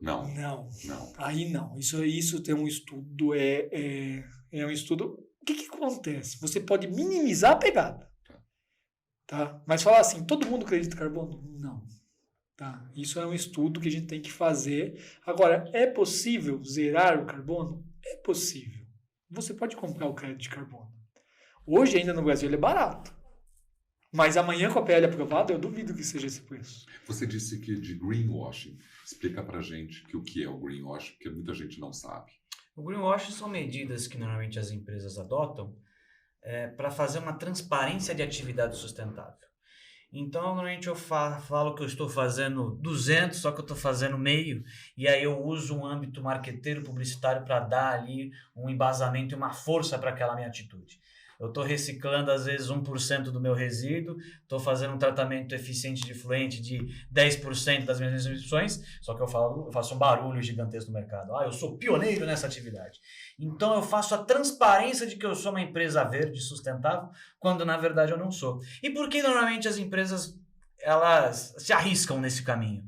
Não. Não. Não. Aí não. Isso tem um estudo. É um estudo. O que acontece? Você pode minimizar a pegada. Tá? Mas falar assim, todo mundo acredita em carbono? Não. Tá? Isso é um estudo que a gente tem que fazer. Agora, é possível zerar o carbono? É possível. Você pode comprar o crédito de carbono. Hoje, ainda no Brasil, ele é barato. Mas amanhã, com a PL aprovada, eu duvido que seja esse preço. Você disse que de greenwashing. Explica pra gente o que é o greenwashing, porque muita gente não sabe. O greenwashing são medidas que normalmente as empresas adotam para fazer uma transparência de atividade sustentável. Então, normalmente eu falo que eu estou fazendo 200, só que eu estou fazendo meio, e aí eu uso um âmbito marqueteiro, publicitário para dar ali um embasamento e uma força para aquela minha atitude. Eu estou reciclando, às vezes, 1% do meu resíduo, estou fazendo um tratamento eficiente de efluente de 10% das minhas emissões, só que eu faço um barulho gigantesco no mercado. Eu sou pioneiro nessa atividade. Então, eu faço a transparência de que eu sou uma empresa verde, sustentável, quando, na verdade, eu não sou. E por que, normalmente, as empresas elas se arriscam nesse caminho?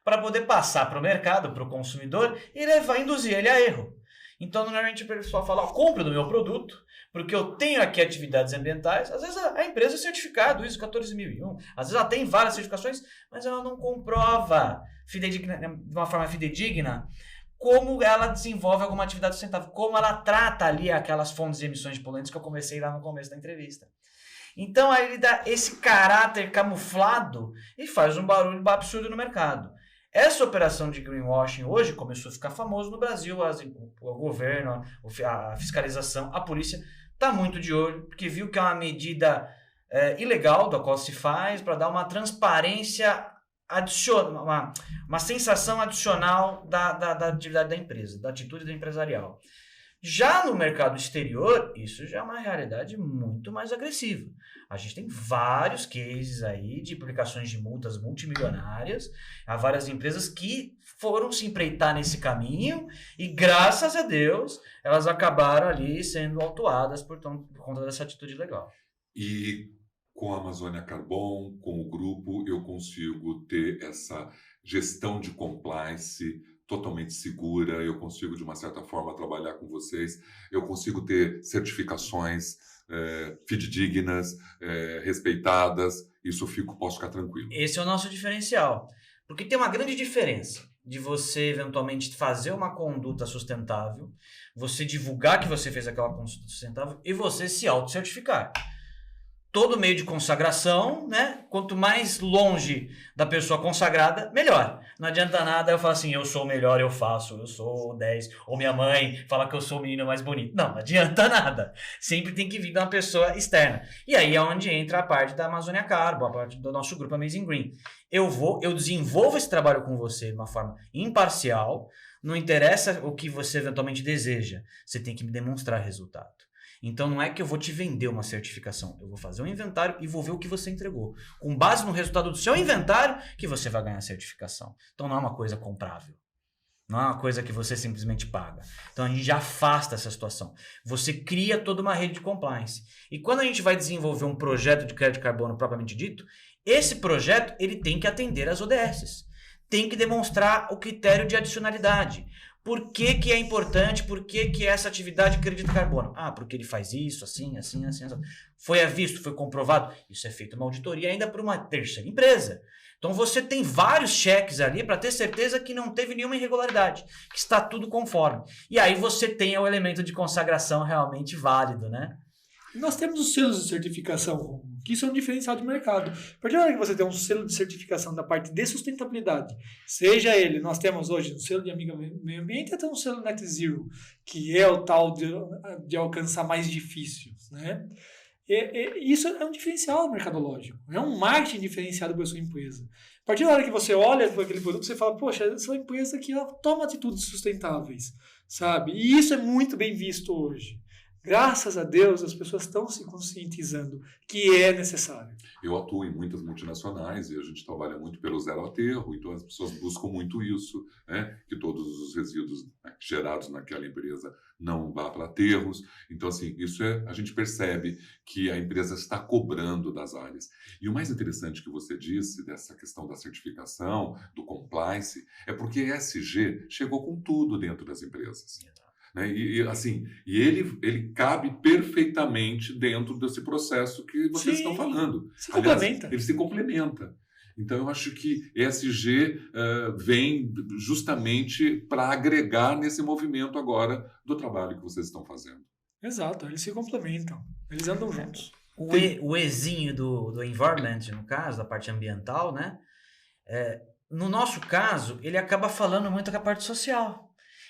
Para poder passar para o mercado, para o consumidor, e induzir ele a erro. Então, normalmente, o pessoal fala, compra do meu produto, porque eu tenho aqui atividades ambientais. Às vezes a empresa é certificada, ISO 14001, às vezes ela tem várias certificações, mas ela não comprova de uma forma fidedigna como ela desenvolve alguma atividade sustentável, como ela trata ali aquelas fontes de emissões de poluentes que eu comecei lá no começo da entrevista. Então aí ele dá esse caráter camuflado e faz um barulho absurdo no mercado. Essa operação de greenwashing hoje começou a ficar famoso no Brasil, o governo, a fiscalização, a polícia está muito de olho, porque viu que é uma medida ilegal da qual se faz para dar uma transparência adicional, uma sensação adicional da atividade da empresa, da atitude da empresarial. Já no mercado exterior, isso já é uma realidade muito mais agressiva. A gente tem vários cases aí de aplicações de multas multimilionárias a várias empresas que foram se empreitar nesse caminho e, graças a Deus, elas acabaram ali sendo autuadas por conta dessa atitude legal. E com a Amazônia Carbon, com o grupo, eu consigo ter essa gestão de compliance totalmente segura, eu consigo, de uma certa forma, trabalhar com vocês, eu consigo ter certificações fidedignas, respeitadas, isso posso ficar tranquilo. Esse é o nosso diferencial, porque tem uma grande diferença de você, eventualmente, fazer uma conduta sustentável, você divulgar que você fez aquela conduta sustentável e você se auto-certificar. Todo meio de consagração, né? Quanto mais longe da pessoa consagrada, melhor. Não adianta nada eu falar assim, eu sou o melhor, eu faço, eu sou o 10. Ou minha mãe fala que eu sou o menino mais bonito. Não adianta nada. Sempre tem que vir de uma pessoa externa. E aí é onde entra a parte da Amazônia Carbon, a parte do nosso grupo Amazing Green. Eu desenvolvo esse trabalho com você de uma forma imparcial. Não interessa o que você eventualmente deseja. Você tem que me demonstrar resultado. Então não é que eu vou te vender uma certificação, eu vou fazer um inventário e vou ver o que você entregou. Com base no resultado do seu inventário, que você vai ganhar a certificação. Então não é uma coisa comprável. Não é uma coisa que você simplesmente paga. Então a gente já afasta essa situação. Você cria toda uma rede de compliance. E quando a gente vai desenvolver um projeto de crédito de carbono propriamente dito, esse projeto ele tem que atender às ODSs. Tem que demonstrar o critério de adicionalidade. Por que é importante? Por que essa atividade acredita carbono? Porque ele faz isso, assim. Foi visto, foi comprovado. Isso é feito uma auditoria ainda por uma terceira empresa. Então você tem vários cheques ali para ter certeza que não teve nenhuma irregularidade, que está tudo conforme. E aí você tem o elemento de consagração realmente válido, né? Nós temos os selos de certificação, que isso é um diferencial de mercado. A partir da hora que você tem um selo de certificação da parte de sustentabilidade, seja ele, nós temos hoje um selo de amiga meio ambiente, até um selo Net Zero, que é o tal de alcançar mais difícil, né? Isso é um diferencial mercadológico, é um marketing diferenciado para a sua empresa. A partir da hora que você olha para aquele produto, você fala, poxa, essa empresa aqui ela toma atitudes sustentáveis, sabe? E isso é muito bem visto hoje. Graças a Deus, as pessoas estão se conscientizando que é necessário. Eu atuo em muitas multinacionais e a gente trabalha muito pelo zero aterro, então as pessoas buscam muito isso, né? Que todos os resíduos, né, gerados naquela empresa não vá para aterros. Então, assim, a gente percebe que a empresa está cobrando das áreas. E o mais interessante que você disse dessa questão da certificação, do compliance, é porque a ESG chegou com tudo dentro das empresas. Né? Assim, ele cabe perfeitamente dentro desse processo que vocês estão falando. Se complementa. Ele se complementa. Então, eu acho que ESG vem justamente para agregar nesse movimento agora do trabalho que vocês estão fazendo. Exato, eles se complementam, eles andam juntos. O Ezinho do environment, no caso, da parte ambiental, né? No nosso caso, ele acaba falando muito com a parte social.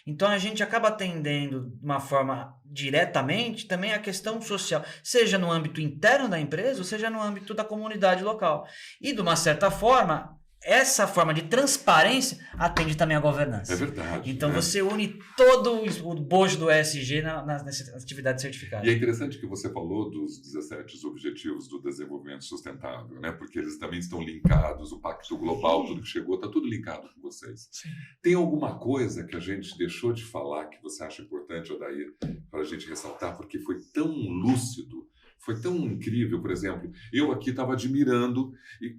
Então, a gente acaba atendendo de uma forma diretamente também a questão social, seja no âmbito interno da empresa, ou seja no âmbito da comunidade local. E, de uma certa forma, essa forma de transparência atende também à governança. É verdade. Então, você une todo o bojo do ESG nessa atividade certificada. E é interessante que você falou dos 17 Objetivos do Desenvolvimento Sustentável, né? Porque eles também estão linkados, o Pacto Global, tudo que chegou, está tudo linkado com vocês. Sim. Tem alguma coisa que a gente deixou de falar que você acha importante, Odair, para a gente ressaltar, porque foi tão lúcido, foi tão incrível? Por exemplo, eu aqui estava admirando e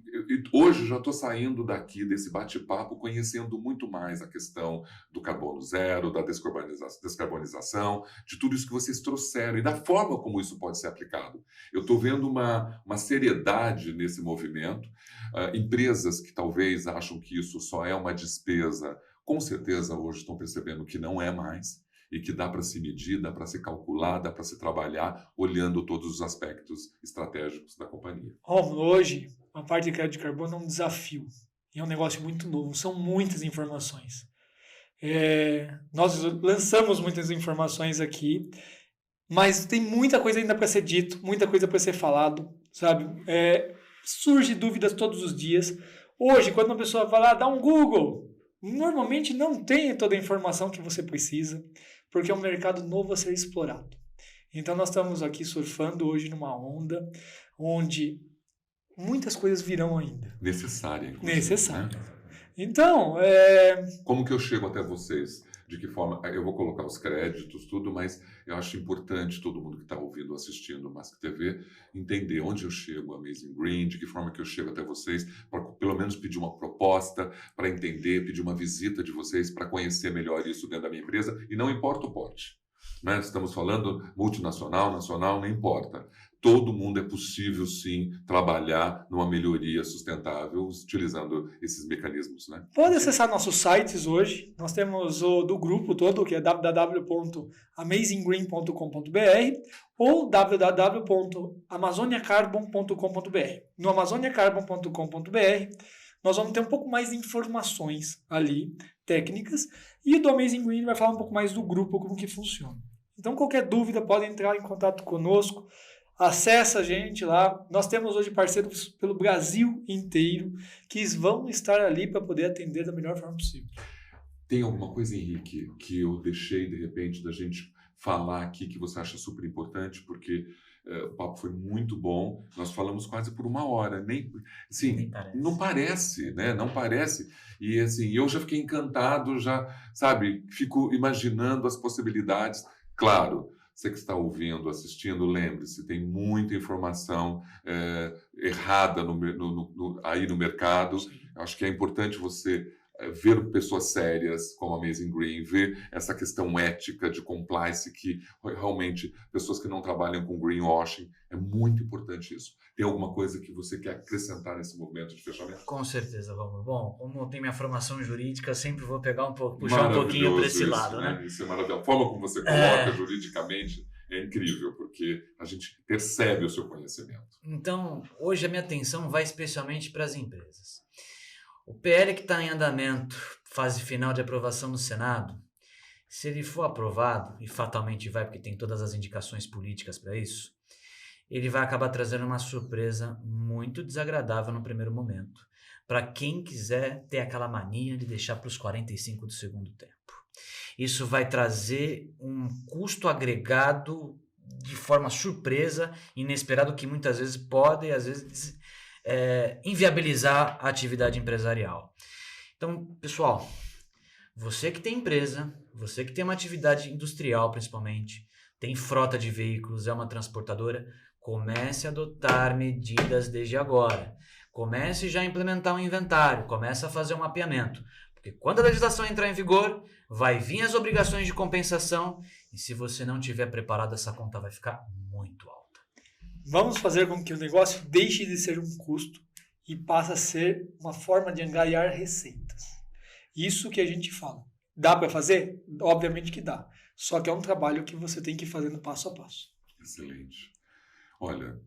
hoje já estou saindo daqui desse bate-papo conhecendo muito mais a questão do carbono zero, da descarbonização, de tudo isso que vocês trouxeram e da forma como isso pode ser aplicado. Eu estou vendo uma seriedade nesse movimento. Empresas que talvez acham que isso só é uma despesa, com certeza hoje estão percebendo que não é mais. E que dá para se medir, dá para se calcular, dá para se trabalhar, olhando todos os aspectos estratégicos da companhia. Hoje, a parte de crédito de carbono é um desafio. É um negócio muito novo, são muitas informações. Nós lançamos muitas informações aqui, mas tem muita coisa ainda para ser dito, muita coisa para ser falado, sabe? Surge dúvidas todos os dias. Hoje, quando uma pessoa vai lá, dá um Google, normalmente não tem toda a informação que você precisa, porque é um mercado novo a ser explorado. Então, nós estamos aqui surfando hoje numa onda onde muitas coisas virão ainda. Necessária. Necessária. Né? Então, Como que eu chego até vocês? De que forma? Eu vou colocar os créditos, tudo, mas eu acho importante todo mundo que está ouvindo, assistindo o Mask TV, entender onde eu chego, a Amazing Green, de que forma que eu chego até vocês, para pelo menos pedir uma proposta, para entender, pedir uma visita de vocês, para conhecer melhor isso dentro da minha empresa, e não importa o porte. Né? Estamos falando multinacional, nacional, não importa. Todo mundo é possível, sim, trabalhar numa melhoria sustentável utilizando esses mecanismos. Né? Pode acessar nossos sites hoje. Nós temos o do grupo todo, que é www.amazinggreen.com.br ou www.amazoniacarbon.com.br. No amazoniacarbon.com.br nós vamos ter um pouco mais de informações ali, técnicas, e do Amazing Green vai falar um pouco mais do grupo, como que funciona. Então, qualquer dúvida, pode entrar em contato conosco. Acesse a gente lá. Nós temos hoje parceiros pelo Brasil inteiro que vão estar ali para poder atender da melhor forma possível. Tem alguma coisa, Henrique, que eu deixei, de repente, da gente falar aqui que você acha super importante? Porque o papo foi muito bom. Nós falamos quase por 1 hora. Nem parece. Não parece, né? Não parece. E assim, eu já fiquei encantado, já, sabe, fico imaginando as possibilidades. Claro, você que está ouvindo, assistindo, lembre-se, tem muita informação errada aí no mercado. Acho que é importante você ver pessoas sérias como a Amazing Green, ver essa questão ética de compliance, que realmente pessoas que não trabalham com greenwashing, é muito importante isso. Tem alguma coisa que você quer acrescentar nesse movimento de fechamento? Com certeza, vamos. Bom, como eu tenho minha formação jurídica, sempre vou pegar puxar um pouquinho para esse lado, né? Isso é maravilhoso. A forma como você coloca juridicamente É incrível, porque a gente percebe o seu conhecimento. Então, hoje a minha atenção vai especialmente para as empresas. O PL que está em andamento, fase final de aprovação no Senado, se ele for aprovado, e fatalmente vai, porque tem todas as indicações políticas para isso, ele vai acabar trazendo uma surpresa muito desagradável no primeiro momento, para quem quiser ter aquela mania de deixar para os 45 do segundo tempo. Isso vai trazer um custo agregado de forma surpresa, inesperado, que muitas vezes pode, às vezes, inviabilizar a atividade empresarial. Então, pessoal, você que tem empresa, você que tem uma atividade industrial principalmente, tem frota de veículos, é uma transportadora, comece a adotar medidas desde agora. Comece já a implementar um inventário, comece a fazer um mapeamento. Porque quando a legislação entrar em vigor, vai vir as obrigações de compensação e se você não tiver preparado, essa conta vai ficar muito alta. Vamos fazer com que o negócio deixe de ser um custo e passe a ser uma forma de angariar receitas. Isso que a gente fala. Dá para fazer? Obviamente que dá. Só que é um trabalho que você tem que ir fazendo passo a passo. Excelente. Olha,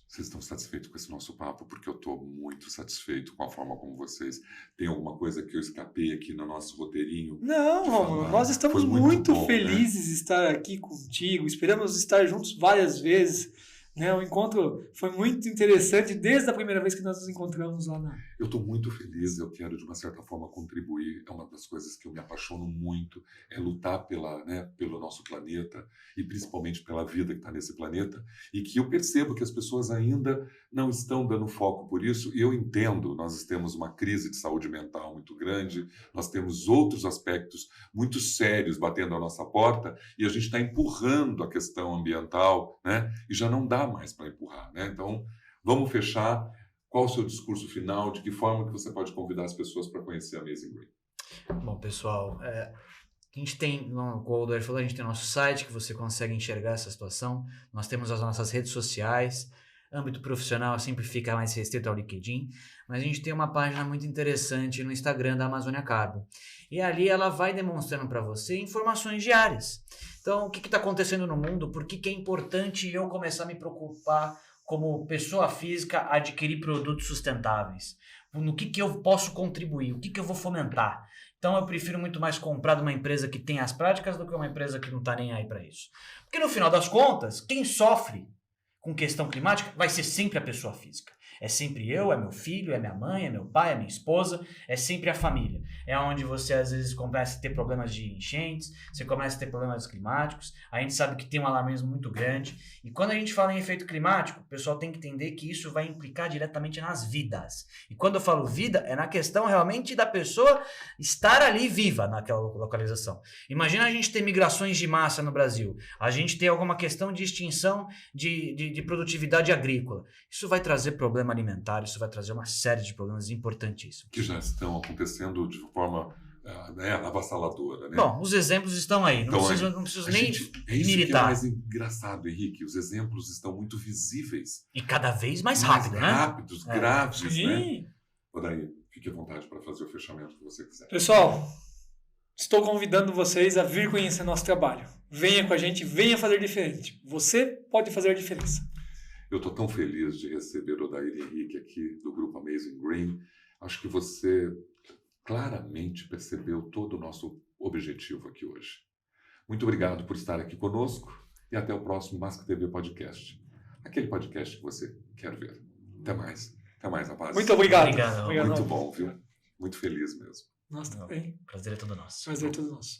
vocês estão satisfeitos com esse nosso papo? Porque eu estou muito satisfeito com a forma como vocês... Tem alguma coisa que eu escapei aqui no nosso roteirinho? Não, Rômulo, nós estamos muito bom, felizes de estar aqui contigo. Esperamos estar juntos várias vezes. Né? O encontro foi muito interessante desde a primeira vez que nós nos encontramos lá na... Eu estou muito feliz, eu quero de uma certa forma contribuir. É uma das coisas que eu me apaixono muito, é lutar pelo nosso planeta e principalmente pela vida que está nesse planeta, e que eu percebo que as pessoas ainda não estão dando foco por isso, e eu entendo, nós temos uma crise de saúde mental muito grande, nós temos outros aspectos muito sérios batendo à nossa porta, e a gente está empurrando a questão ambiental, né? E já não dá mais para empurrar, né? Então, vamos fechar. Qual o seu discurso final? De que forma que você pode convidar as pessoas para conhecer a Amazing Green? Bom, pessoal, a gente tem, como o Aldo falou, a gente tem o nosso site que você consegue enxergar essa situação. Nós temos as nossas redes sociais. Âmbito profissional sempre fica mais restrito ao LinkedIn, mas a gente tem uma página muito interessante no Instagram da Amazônia Carbo. E ali ela vai demonstrando para você informações diárias. Então, o que está acontecendo no mundo? Por que é importante eu começar a me preocupar como pessoa física a adquirir produtos sustentáveis? No que eu posso contribuir? O que eu vou fomentar? Então, eu prefiro muito mais comprar de uma empresa que tem as práticas do que uma empresa que não está nem aí para isso. Porque, no final das contas, quem sofre com questão climática vai ser sempre a pessoa física. É sempre eu, é meu filho, é minha mãe, é meu pai, é minha esposa, é sempre a família. É onde você às vezes começa a ter problemas de enchentes, você começa a ter problemas climáticos, a gente sabe que tem um alarmismo muito grande, e quando a gente fala em efeito climático, o pessoal tem que entender que isso vai implicar diretamente nas vidas. E quando eu falo vida, é na questão realmente da pessoa estar ali viva naquela localização. Imagina a gente ter migrações de massa no Brasil, a gente ter alguma questão de extinção de produtividade agrícola. Isso vai trazer problema alimentar, isso vai trazer uma série de problemas importantíssimos. Que já estão acontecendo de forma avassaladora, né? Bom, os exemplos estão aí, não preciso nem militar. É isso que é mais engraçado, Henrique, os exemplos estão muito visíveis. E cada vez mais rápido, né? Rápidos, graves, Sim. né? Daí, fique à vontade para fazer o fechamento que você quiser. Pessoal, estou convidando vocês a vir conhecer nosso trabalho. Venha com a gente, venha fazer diferente. Você pode fazer a diferença. Eu estou tão feliz de receber o Odair Henrique aqui do Grupo Amazing Green. Acho que você claramente percebeu todo o nosso objetivo aqui hoje. Muito obrigado por estar aqui conosco e até o próximo Mask TV Podcast. Aquele podcast que você quer ver. Até mais. Até mais, rapaz. Muito obrigado. Obrigado. Muito bom, viu? Muito feliz mesmo. Nós também. Prazer é todo nosso. Prazer é todo nosso.